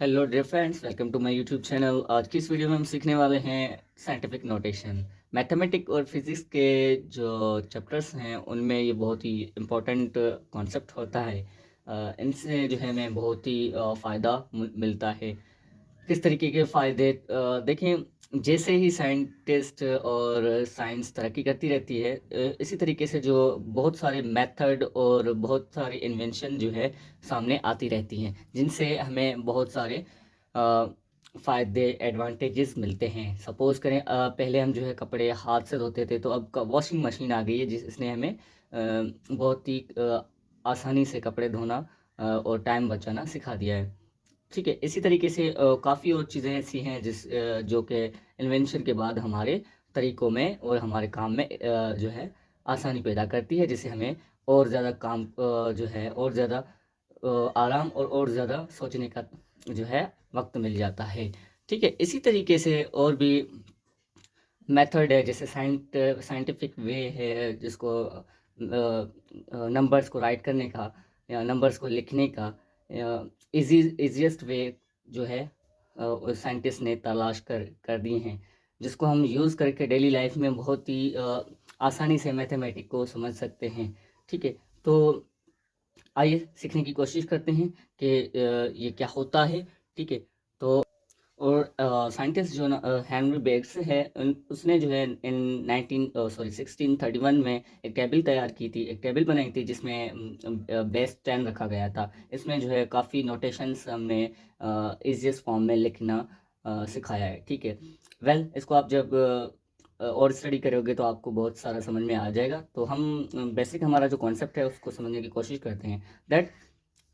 Hello dear friends, welcome to my YouTube channel. आज की इस वीडियो में हम सीखने वाले हैं साइंटिफिक नोटेशन। मैथमेटिक और फिजिक्स के जो चैप्टर्स हैं उनमें ये बहुत ही इम्पोर्टेंट कॉन्सेप्ट होता है। इनसे जो है हमें बहुत ही फ़ायदा मिलता है। किस तरीके के फ़ायदे? देखें, जैसे ही साइंटिस्ट और साइंस तरक्की करती रहती है, इसी तरीके से जो बहुत सारे मेथड और बहुत सारी इन्वेंशन जो है सामने आती रहती हैं, जिनसे हमें बहुत सारे फ़ायदे एडवांटेजेस मिलते हैं। सपोज़ करें, पहले हम जो है कपड़े हाथ से धोते थे, तो अब वॉशिंग मशीन आ गई है जिसने हमें बहुत ही आसानी से कपड़े धोना और टाइम बचाना सिखा दिया है। ठीक है, इसी तरीके से काफ़ी और चीज़ें ऐसी हैं जो कि इन्वेंशन के बाद हमारे तरीकों में और हमारे काम में जो है आसानी पैदा करती है, जिससे हमें और ज़्यादा काम जो है और ज़्यादा आराम और ज़्यादा सोचने का जो है वक्त मिल जाता है। ठीक है, इसी तरीके से और भी मेथड है, जैसे साइंटिफिक वे है जिसको नंबर्स को राइट करने का या नंबर्स को लिखने का इजीएस्ट वे जो है साइंटिस्ट ने तलाश कर दिए हैं, जिसको हम यूज़ करके डेली लाइफ में बहुत ही आसानी से मैथमेटिक को समझ सकते हैं। ठीक है, तो आइए सीखने की कोशिश करते हैं कि ये क्या होता है। ठीक है, तो और साइंटिस्ट जो ना हेनरी बेक्स है, उसने जो है इन 1631 में एक टेबल तैयार की थी, एक टेबल बनाई थी जिसमें बेस 10 रखा गया था। इसमें जो है काफ़ी नोटेशंस हमने इजीएस्ट फॉर्म में लिखना सिखाया है। ठीक है, वेल इसको आप जब और स्टडी करोगे तो आपको बहुत सारा समझ में आ जाएगा। तो हम बेसिक हमारा जो कॉन्सेप्ट है उसको समझने की कोशिश करते हैं। That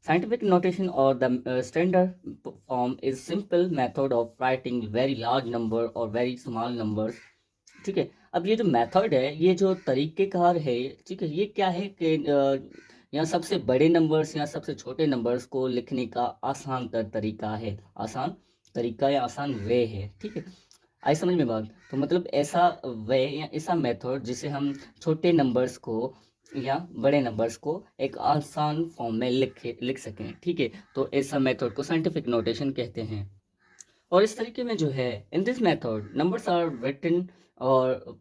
scientific notation or the standard form is simple method of writing very large number or very small numbers। ठीक है, अब ये जो मेथड है, ये जो तरीक़ेकार है, ठीक है, ये क्या है कि यहाँ सबसे बड़े नंबर्स या सबसे छोटे नंबर्स को लिखने का आसान तरीका है, आसान तरीका या आसान वे है। ठीक है, आई समझ में बात? तो मतलब ऐसा वे या ऐसा मेथड जिसे हम छोटे नंबर्स को या बड़े नंबर्स को एक आसान फॉर्म में लिख सकें। ठीक है, तो ऐसा मेथड को साइंटिफिक नोटेशन कहते हैं। और इस तरीके में जो है, in this method numbers are written और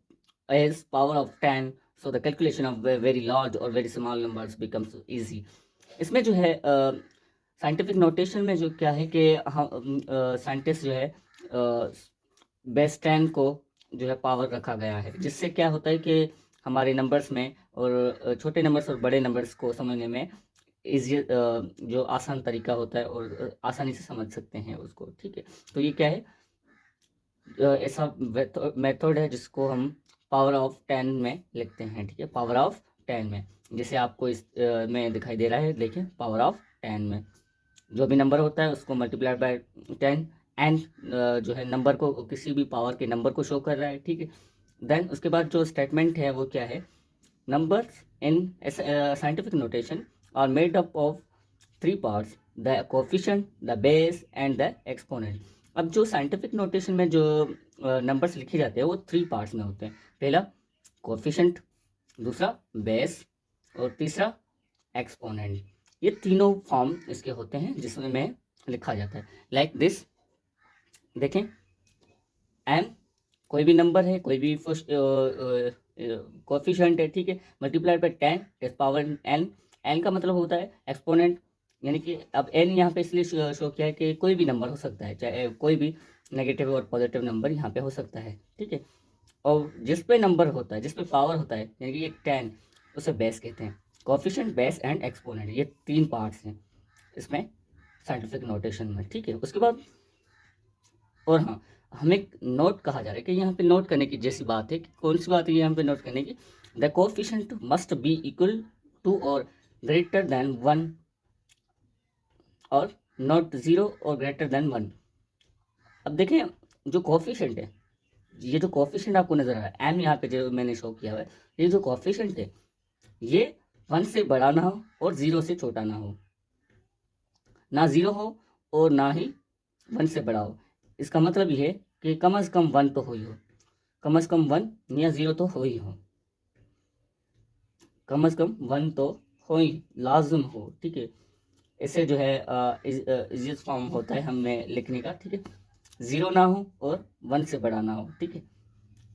as power of 10, so the calculation of very large और very small numbers becomes easy. इसमें जो है साइंटिफिक नोटेशन में जो क्या है कि हम साइंटिस्ट जो है बेस 10 को जो है पावर रखा गया है, जिससे क्या होता है कि हमारे नंबर्स में और छोटे नंबर्स और बड़े नंबर्स को समझने में ईज़ी जो आसान तरीका होता है और आसानी से समझ सकते हैं उसको। ठीक है, तो ये क्या है, ऐसा मेथड है जिसको हम पावर ऑफ 10 में लिखते हैं। ठीक है, पावर ऑफ 10 में, जैसे आपको इस में दिखाई दे रहा है, देखिए पावर ऑफ 10 में जो भी नंबर होता है उसको मल्टीप्लाइड बाय 10 एंड जो है नंबर को, किसी भी पावर के नंबर को शो कर रहा है। ठीक है, देन उसके बाद जो स्टेटमेंट है वो क्या है, numbers in scientific notation are made up of three parts: the coefficient, the base and the exponent। अब जो साइंटिफिक नोटेशन में जो नंबर्स लिखे जाते हैं वो थ्री पार्ट्स में होते हैं। पहला कोफिशेंट, दूसरा बेस और तीसरा एक्सपोनेंट। ये तीनों फॉर्म इसके होते हैं जिसमें लिखा जाता है लाइक दिस। देखें, एम कोई भी नंबर है, कोई भी कोफिशिएंट है, ठीक है, multiplied by 10 is power N. N का मतलब होता है एक्सपोनेंट, यानी कि अब एन यहाँ पे इसलिए शो किया है कि कोई भी नंबर हो सकता है, चाहे कोई भी नेगेटिव और पॉजिटिव नंबर यहाँ पे हो सकता है। ठीक है, और जिस पे नंबर होता है, जिस पे पावर होता है, यानी कि ये 10, उसे बेस कहते हैं। कोफिशिएंट, बेस एंड एक्सपोनेंट, ये तीन पार्ट्स हैं इसमें साइंटिफिक नोटेशन में। ठीक है, उसके बाद और हाँ, हमें नोट कहा जा रहा है कि यहाँ पे नोट करने की जैसी बात है कि कौन सी बात है यहाँ पे नोट करने की, the coefficient must be equal to और ग्रेटर देन 1 और नॉट 0 और ग्रेटर देन 1। अब देखें, जो कोफिशिएंट है, ये जो कोफिशिएंट आपको नजर आ रहा है, एम यहाँ पे जो मैंने शो किया हुआ है, ये जो कोफिशिएंट है ये 1 से बड़ा ना हो और 0 से छोटा ना हो, ना 0 हो और ना ही 1 से बड़ा हो। इसका मतलब ये है कि कम से कम 1 तो हो ही हो, कम से कम 1 या 0 तो हो ही हो, कम से कम 1 तो हो ही लाजम हो। ठीक है, इसे जो है इजिएस्ट फॉर्म होता है हमें लिखने का, ठीक है। 0 ना हो और 1 से बड़ा ना हो, ठीक है।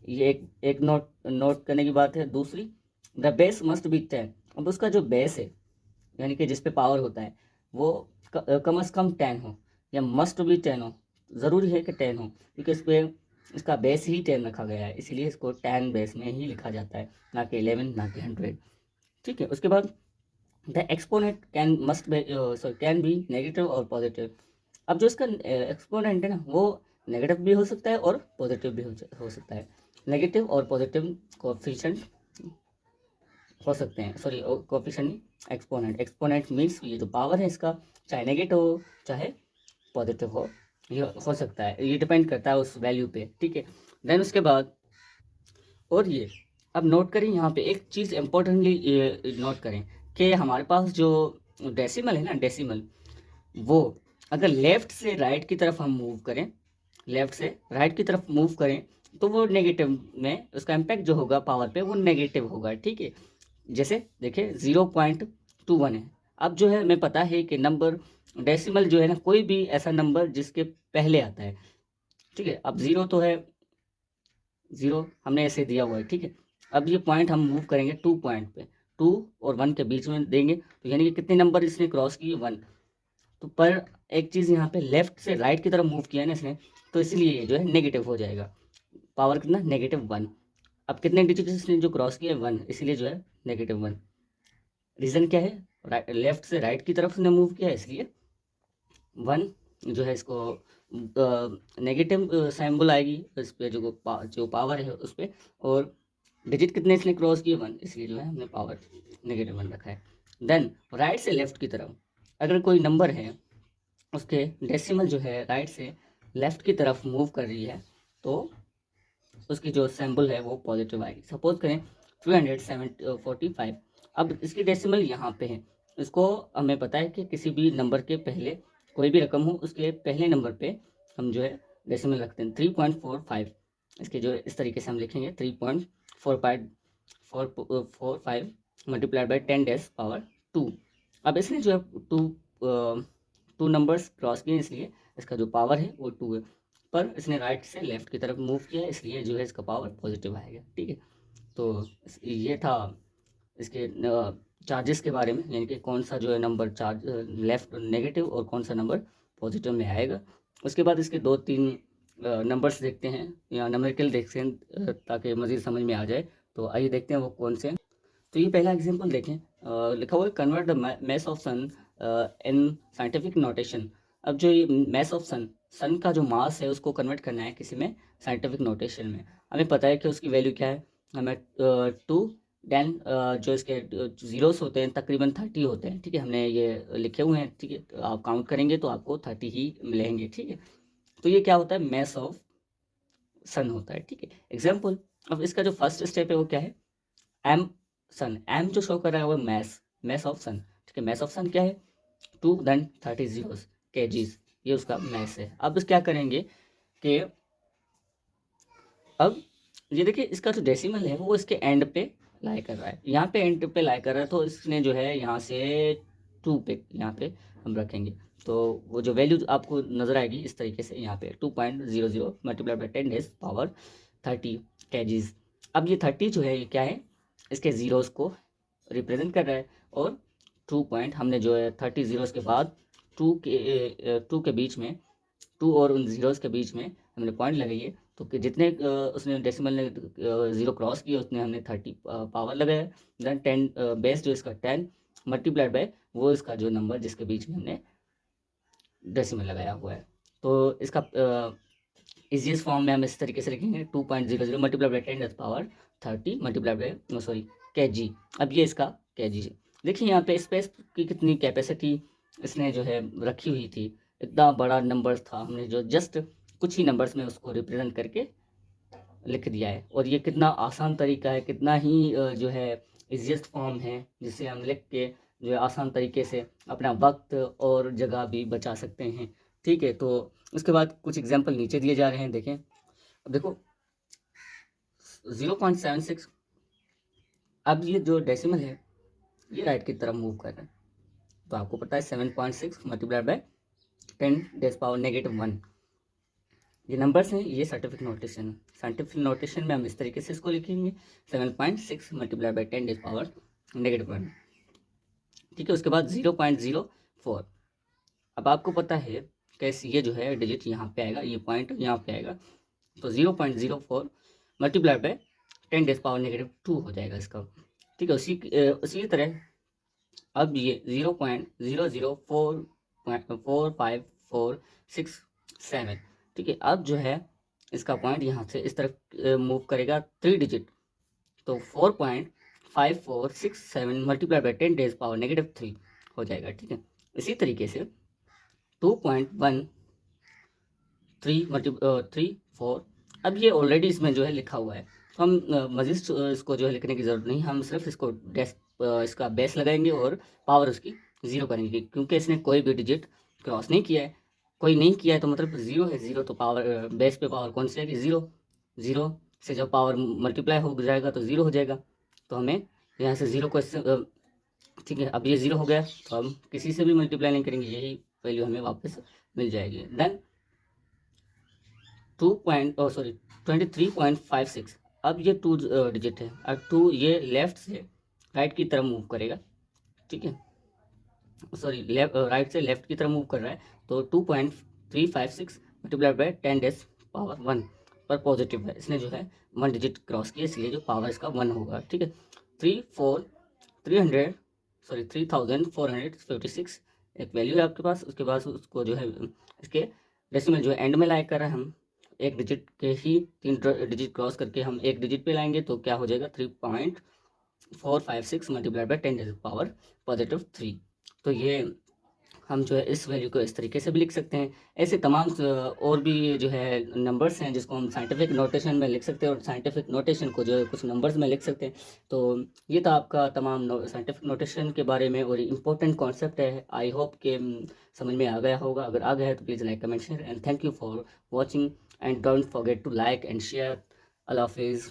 ये एक नोट नोट करने की बात है। दूसरी, द बेस मस्ट बी 10। अब उसका जो बेस है यानी कि जिस पे पावर होता है वो कम से कम 10 हो, या मस्ट बी 10 हो। ज़रूरी है कि 10 हो, क्योंकि इस पे इसका बेस ही 10 रखा गया है, इसीलिए इसको 10 बेस में ही लिखा जाता है, ना कि 11, ना कि 100, ठीक है। उसके बाद the exponent can must be sorry can be negative और पॉजिटिव। अब जो इसका एक्सपोनेंट है ना वो नेगेटिव भी हो सकता है और पॉजिटिव भी हो सकता है। नेगेटिव और पॉजिटिव कोएफिशिएंट हो सकते हैं, sorry coefficient exponent. Exponent means ये जो पावर है इसका चाहे नेगेटिव हो चाहे पॉजिटिव हो, ये हो सकता है, ये डिपेंड करता है उस वैल्यू पे, ठीक है। देन उसके बाद और ये अब नोट करें यहाँ पे एक चीज़ इम्पोर्टेंटली नोट करें कि हमारे पास जो डेसिमल है ना, डेसिमल वो अगर लेफ़्ट से राइट की तरफ हम मूव करें, लेफ़्ट से राइट की तरफ मूव करें तो वो नेगेटिव में उसका इम्पैक्ट जो होगा पावर पे वो नेगेटिव होगा, ठीक है। जैसे देखिए 0.21 है। अब जो है हमें पता है कि नंबर डेसिमल जो है ना कोई भी ऐसा नंबर जिसके पहले आता है, ठीक है। अब 0 तो है, 0 हमने ऐसे दिया हुआ है, ठीक है। अब ये पॉइंट हम मूव करेंगे 2 पॉइंट पे, 2 और 1 के बीच में देंगे, तो यानी कि कितने नंबर इसने क्रॉस किए, 1। तो पर एक चीज़ यहाँ पे लेफ्ट से राइट की तरफ मूव किया है ना इसने, तो इसलिए ये जो है नेगेटिव हो जाएगा। पावर कितना, -1। अब कितने डिजिट इसने जो क्रॉस किया है, 1, इसलिए जो है -1। रीज़न क्या है, लेफ्ट से राइट की तरफ ने मूव किया है इसलिए 1 जो है इसको नेगेटिव सिंबल आएगी इस पे, जो पावर है उस पे। और डिजिट कितने इसने क्रॉस किए, 1, इसलिए जो है हमने पावर -1 रखा है। देन राइट से लेफ्ट की तरफ अगर कोई नंबर है उसके डेसिमल जो है राइट से लेफ्ट की तरफ मूव कर रही है तो उसकी जो सिंबल है वो पॉजिटिव आएगी। सपोज करें 345। अब इसकी डेसिमल यहाँ पे है, इसको हमें पता है कि किसी भी नंबर के पहले कोई भी रकम हो उसके पहले नंबर पे हम जो है डेसिमल रखते हैं 3.45। इसके जो इस तरीके से हम लिखेंगे 3.45 मल्टीप्लाइड बाई 10⁻²। अब इसने जो है टू नंबर्स क्रॉस किए इसलिए इसका जो पावर है वो 2 है, पर इसने राइट से लेफ्ट की तरफ मूव किया इसलिए जो है इसका पावर पॉजिटिव आएगा, ठीक है। तो ये था इसके चार्जेस के बारे में, यानी कि कौन सा जो है नंबर चार्ज लेफ्ट नेगेटिव और कौन सा नंबर पॉजिटिव में आएगा। उसके बाद इसके 2-3 नंबर्स देखते हैं या न्यूमेरिकल देखते हैं ताकि मज़ीद समझ में आ जाए। तो आइए देखते हैं वो कौन से हैं। तो ये पहला एग्जांपल देखें, लिखा हुआ है convert the mass of sun in scientific notation. अब जो ये मास ऑफ सन का जो मास है उसको कन्वर्ट करना है किसी में साइंटिफिक नोटेशन में। हमें पता है कि उसकी वैल्यू क्या है, हमें 2 देन जो इसके ज़ीरोस होते हैं तकरीबन 30 होते हैं, ठीक है। हमने ये लिखे हुए हैं, ठीक है। तो आप काउंट करेंगे तो आपको 30 ही मिलेंगे, ठीक है। तो ये क्या होता है, मास ऑफ सन होता है, ठीक है। एग्जाम्पल, अब इसका जो फर्स्ट स्टेप है वो क्या है, एम सन। एम जो शो कर रहा है वो मैस ऑफ सन, ठीक है। मैस ऑफ सन क्या है, 2 देन 30 जीरोस kgs, ये उसका मैस है। अब इस क्या करेंगे कि अब ये देखिए इसका जो डेसिमल है वो इसके एंड पे लाई कर रहा है, यहाँ पे एंड पे लाई कर रहा है, तो इसने जो है यहाँ से 2 पे यहाँ पे हम रखेंगे, तो वो जो वैल्यू आपको नज़र आएगी इस तरीके से यहाँ पे 2.00 मल्टीप्लाई बाई 10⁻30 kgs। अब ये 30 जो है ये क्या है, इसके ज़ीरोज़ को रिप्रेजेंट कर रहा है, और 2 पॉइंट हमने जो है 30 ज़ीरोज़ के बाद 2 के बीच में, 2 और उन ज़ीरोज़ के बीच में हमने पॉइंट लगाई है, तो कि जितने उसने डेसिमल ने ज़ीरो क्रॉस किया उतने हमने 30 पावर लगाया। देन 10 बेस जो इसका 10 मल्टीप्लाइड बाय वो इसका जो नंबर जिसके बीच में हमने डेसिमल लगाया हुआ है। तो इसका इजीएस्ट फॉर्म में हम इस तरीके से लिखेंगे 2.00 multiplied by 10⁻30 multiplied by sorry kg। अब ये इसका kg है। देखिए यहाँ पे स्पेस की कितनी कैपेसिटी इसने जो है रखी हुई थी, इतना बड़ा नंबर था, हमने जो जस्ट कुछ ही नंबर्स में उसको रिप्रेजेंट करके लिख दिया है। और ये कितना आसान तरीका है, कितना ही जो है इजीएस्ट फॉर्म है जिसे हम लिख के जो है आसान तरीके से अपना वक्त और जगह भी बचा सकते हैं, ठीक है। तो उसके बाद कुछ एग्जांपल नीचे दिए जा रहे हैं, देखें। अब देखो 0.76, अब ये जो डेसिमल है ये राइट की तरफ मूव कर रहा है, तो आपको पता है 7.6 मल्टीप्लाइड बाय 10⁻⁻1। ये नंबर्स हैं, ये साइंटिफिक नोटेशन है। साइंटिफिक नोटेशन में हम इस तरीके से इसको लिखेंगे 7.6 मल्टीप्लाइड बाय 10⁻⁻1। ठीक है, उसके बाद 0.04। अब आपको पता है कैसे ये जो है डिजिट यहाँ पे आएगा, ये पॉइंट यहाँ पे आएगा, तो 0.04 मल्टीप्लाइड बाय 10⁻⁻2 हो जाएगा इसका। ठीक है, उसी तरह अब ये 0.0044547। ठीक है, अब जो है इसका पॉइंट यहाँ से इस तरफ मूव करेगा 3 डिजिट, तो 4.5467 मल्टीप्लाइड बाय 10⁻⁻3 हो जाएगा। ठीक है, इसी तरीके से 2.1334। अब ये ऑलरेडी इसमें जो है लिखा हुआ है, तो हम मज़ीद इसको जो है लिखने की ज़रूरत नहीं, हम सिर्फ इसको इसका बेस लगाएंगे और पावर उसकी ज़ीरो करेंगे, क्योंकि इसने कोई भी डिजिट क्रॉस नहीं किया है। कोई नहीं किया है तो मतलब ज़ीरो है, ज़ीरो तो पावर बेस पे पावर कौन सी आएगी, ज़ीरो। ज़ीरो से जब पावर मल्टीप्लाई हो जाएगा तो ज़ीरो हो जाएगा, तो हमें यहाँ से ज़ीरो को ठीक है, अब ये ज़ीरो हो गया तो हम किसी से भी मल्टीप्लाई नहीं करेंगे, यही वैल्यू हमें वापस मिल जाएगी। देन 23.56। अब ये 2 डिजिट है, अब 2 ये लेफ्ट से राइट की तरफ मूव करेगा। ठीक है, सॉरी राइट से लेफ्ट की तरफ मूव कर रहा है, तो 2.356 मल्टीप्लाइड बाय 10⁻1 पर पॉजिटिव है, इसने जो है 1 डिजिट क्रॉस किया, इसलिए जो पावर इसका 1 होगा। ठीक है, 3456 एक वैल्यू है आपके पास। उसके बाद उसको जो है इसके डेसिमल जो है एंड में लाइक कर रहा है, हम एक डिजिट के ही 3 डिजिट क्रॉस करके हम एक डिजिट पे लाएंगे, तो क्या हो जाएगा 3.456 मल्टीप्लाइड बाय 10⁻3। तो ये हम जो है इस वैल्यू को इस तरीके से भी लिख सकते हैं। ऐसे तमाम और भी जो है नंबर्स हैं जिसको हम साइंटिफिक नोटेशन में लिख सकते हैं, और साइंटिफिक नोटेशन को जो है कुछ नंबर्स में लिख सकते हैं। तो ये था आपका तमाम साइंटिफिक नोटेशन के बारे में, और इम्पोर्टेंट कॉन्सेप्ट है। आई होप कि समझ में आ गया होगा। अगर आ गया है तो please like, comment, share, and thank you for watching, and don't forget to like and share. अल्लाह हाफिज़।